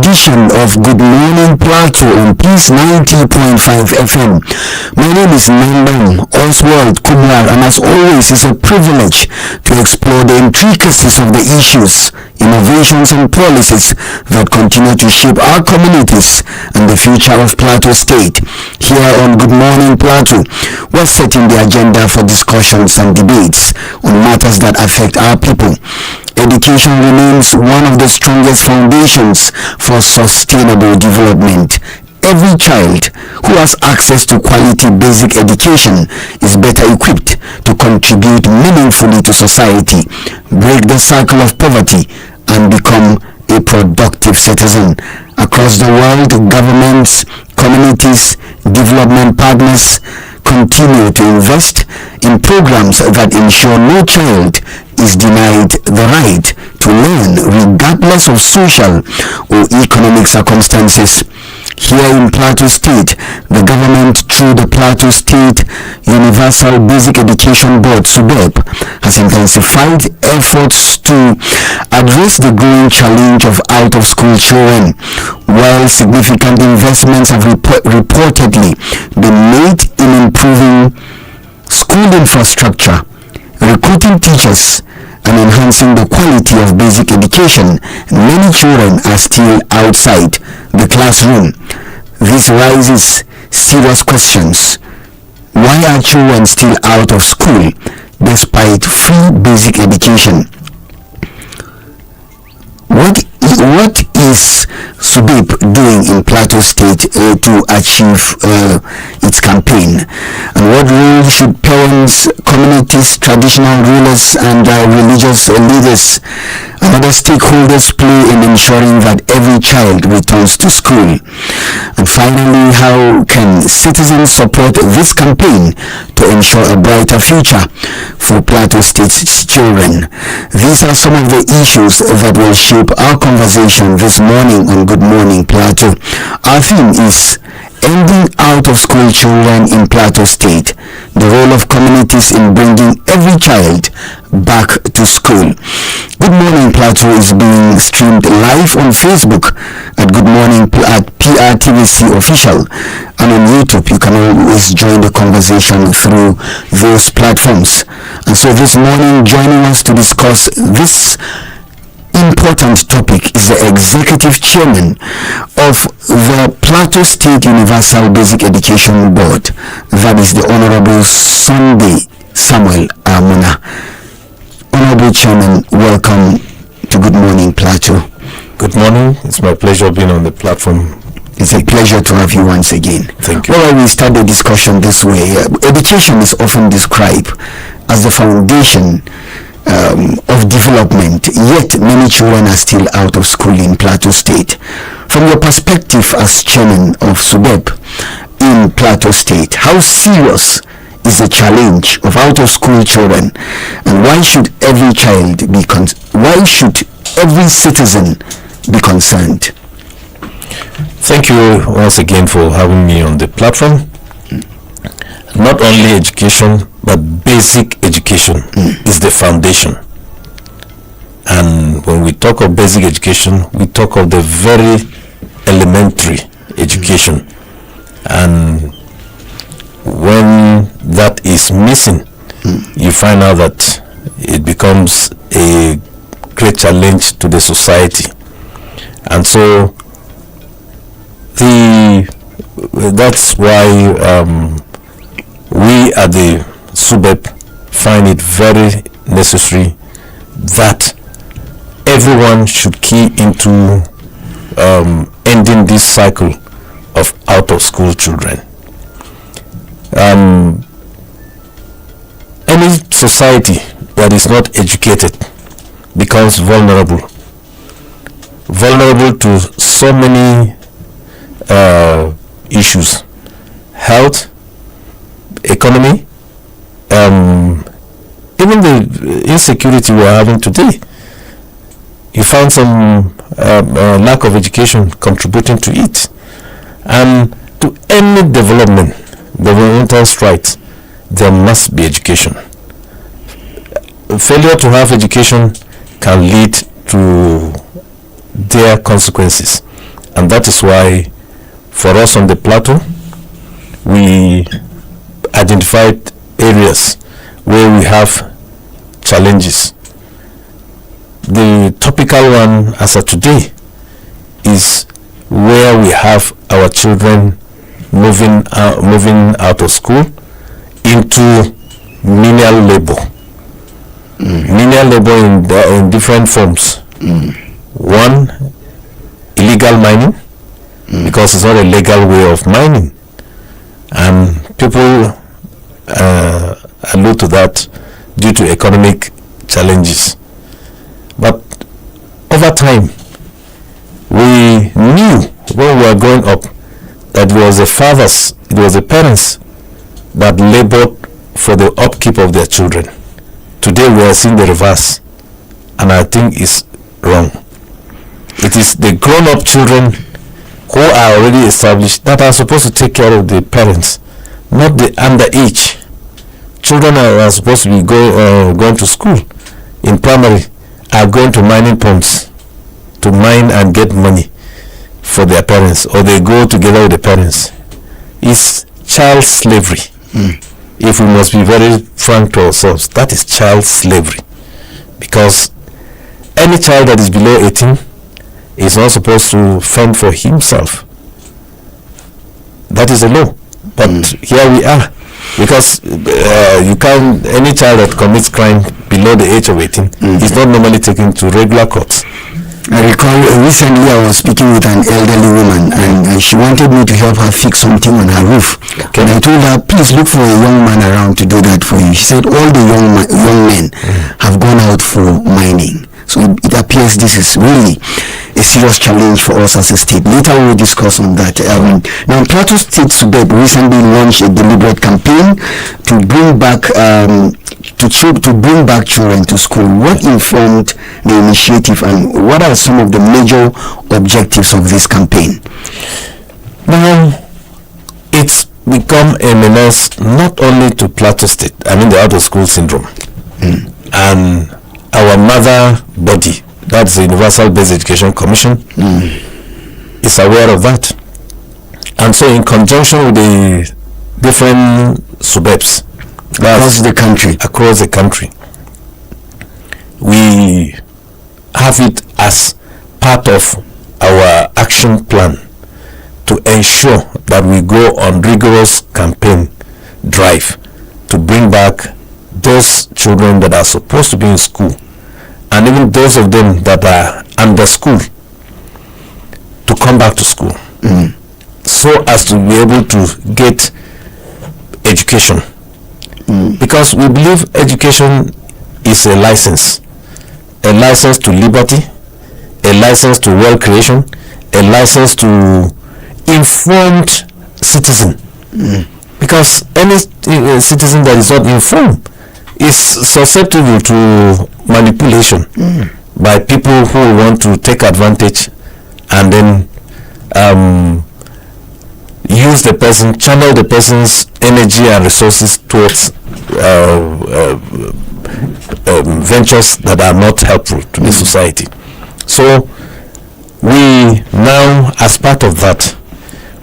edition of Good Morning Plateau on Peace 90.5 FM. My name is Nandam Oswald Kumar, and as always, it's a privilege to explore the intricacies of the issues, innovations and policies that continue to shape our communities and the future of Plateau State. Here on Good Morning Plateau, we're setting the agenda for discussions and debates on matters that affect our people. Education remains one of the strongest foundations for sustainable development. Every child who has access to quality basic education is better equipped to contribute meaningfully to society, break the cycle of poverty, and become a productive citizen. Across the world, governments, communities, development partners continue to invest in programs that ensure no child is denied the right to learn regardless of social or economic circumstances. Here in Plateau State, the government through the Plateau State Universal Basic Education Board, Subeb, has intensified efforts to address the growing challenge of out-of-school children. While significant investments have reportedly been made in improving school infrastructure, recruiting teachers, and enhancing the quality of basic education, many children are still outside the classroom. This raises serious questions. Why are children still out of school despite free basic education? What is Subeb doing in Plateau State to achieve its campaign? And what role should parents, communities, traditional rulers and religious leaders and other stakeholders play in ensuring that every child returns to school? And finally, how can citizens support this campaign to ensure a brighter future for Plateau State's children? These are some of the issues that will shape our conversation this morning on Good Morning Plateau. Our theme is Ending Out-of-School Children in Plateau State, the role of communities in bringing every child back to school. Good Morning Plateau is being streamed live on Facebook at Good Morning at PRTVC Official, and on YouTube you can always join the conversation through those platforms. And so this morning, joining us to discuss this important topic is the Executive Chairman of the Plateau State Universal Basic Education Board, that is the Honorable SAMUEL AMUNA. Honorable Chairman, welcome to Good Morning Plateau. Good morning. It's my pleasure being on the platform. It's a pleasure to have you once again. Thank you. Well, we start the discussion this way. Education is often described as the foundation of development, yet many children are still out of school in Plateau State. From your perspective as chairman of Subeb in Plateau State, how serious is the challenge of out of school children, and why should every child be why should every citizen be concerned? Thank you once again for having me on the platform. Not only education, but basic education is the foundation. And when we talk of basic education, we talk of the very elementary education. And when that is missing, you find out that it becomes a great challenge to the society. And so that's why we at the Subeb find it very necessary that everyone should key into ending this cycle of out-of-school children. Any society that is not educated becomes vulnerable to so many issues: health, economy, even the insecurity we are having today. You find some lack of education contributing to it. And to any developmental strides, there must be education. Failure to have education can lead to their consequences. And that is why for us on the Plateau, we identified areas where we have challenges. The topical one as of today is where we have our children moving out of school into menial labor. Menial labor in different forms. One, illegal mining, because it's not a legal way of mining, and people allude to that due to economic challenges. But over time, we knew when we were growing up that it was the fathers, it was the parents that labored for the upkeep of their children. Today we are seeing the reverse, and I think it's wrong. It is the grown-up children who are already established that are supposed to take care of the parents, not the underage. Children are supposed to be going to school in primary, are going to mining ponds to mine and get money for their parents, or they go together with the parents. It's child slavery. If we must be very frank to ourselves, that is child slavery, because any child that is below 18 is not supposed to fend for himself. That is the law. But here we are, because you can't, any child that commits crime below the age of 18 is not normally taken to regular courts. I recall recently I was speaking with an elderly woman, and she wanted me to help her fix something on her roof. And I told her, please look for a young man around to do that for you. She said all the young men have gone out for mining. So it appears this is really a serious challenge for us as a state. Later we will discuss on that. Now, Plateau State Subeb recently launched a deliberate campaign to bring back children to school. What informed the initiative, and what are some of the major objectives of this campaign? Now, it's become a menace not only to Plateau State, I mean the out-of-school syndrome, and our mother body, that's the Universal Basic Education Commission, is aware of that. And so in conjunction with the different Subebs across the country, we have it as part of our action plan to ensure that we go on rigorous campaign drive to bring back those children that are supposed to be in school, and even those of them that are under school, to come back to school, so as to be able to get education. Because we believe education is a license to liberty, a license to wealth creation, a license to informed citizen. Because any citizen that is not informed is susceptible to manipulation by people who want to take advantage and then use the person, channel the person's energy and resources towards ventures that are not helpful to the society. So we now, as part of that,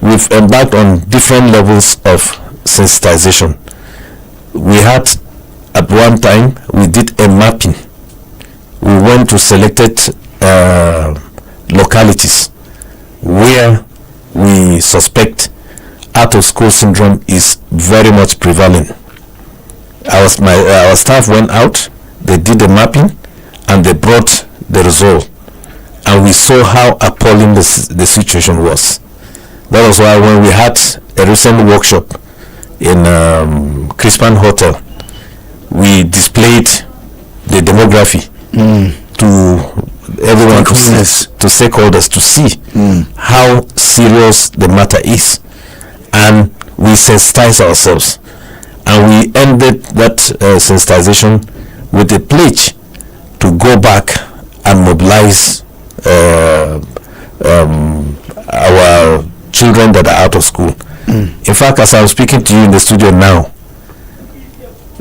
we've embarked on different levels of sensitization. We had, at one time, we did a mapping. We went to selected localities where we suspect out-of-school syndrome is very much prevalent. Our staff went out, they did the mapping, and they brought the result. And we saw how appalling the situation was. That was why when we had a recent workshop in Crispan Hotel, we displayed the demography to everyone, to stakeholders, to see how serious the matter is. And we sensitize ourselves. And we ended that sensitization with a pledge to go back and mobilize our children that are out of school. In fact, as I'm speaking to you in the studio now,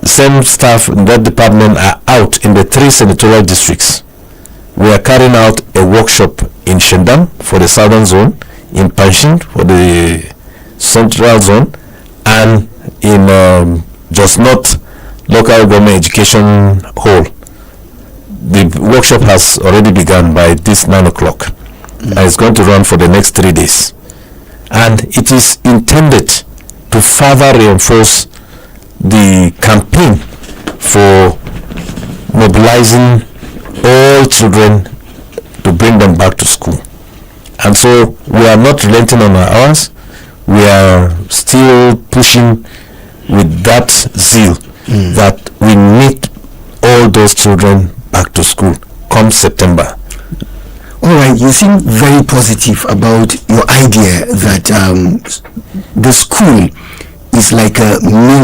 same staff in that department are out in the 3 senatorial districts we are carrying out a workshop in Shendam for the southern zone, in Panshin for the central zone, and in Just Not local government education hall. The workshop has already begun by this 9 o'clock. And it's going to run for the next 3 days. And it is intended to further reinforce the campaign for mobilizing all children to bring them back to school. And so we are not relenting on our hours. We are still pushing with that zeal that we need all those children back to school come September. All right, you seem very positive about your idea that the school is like a milk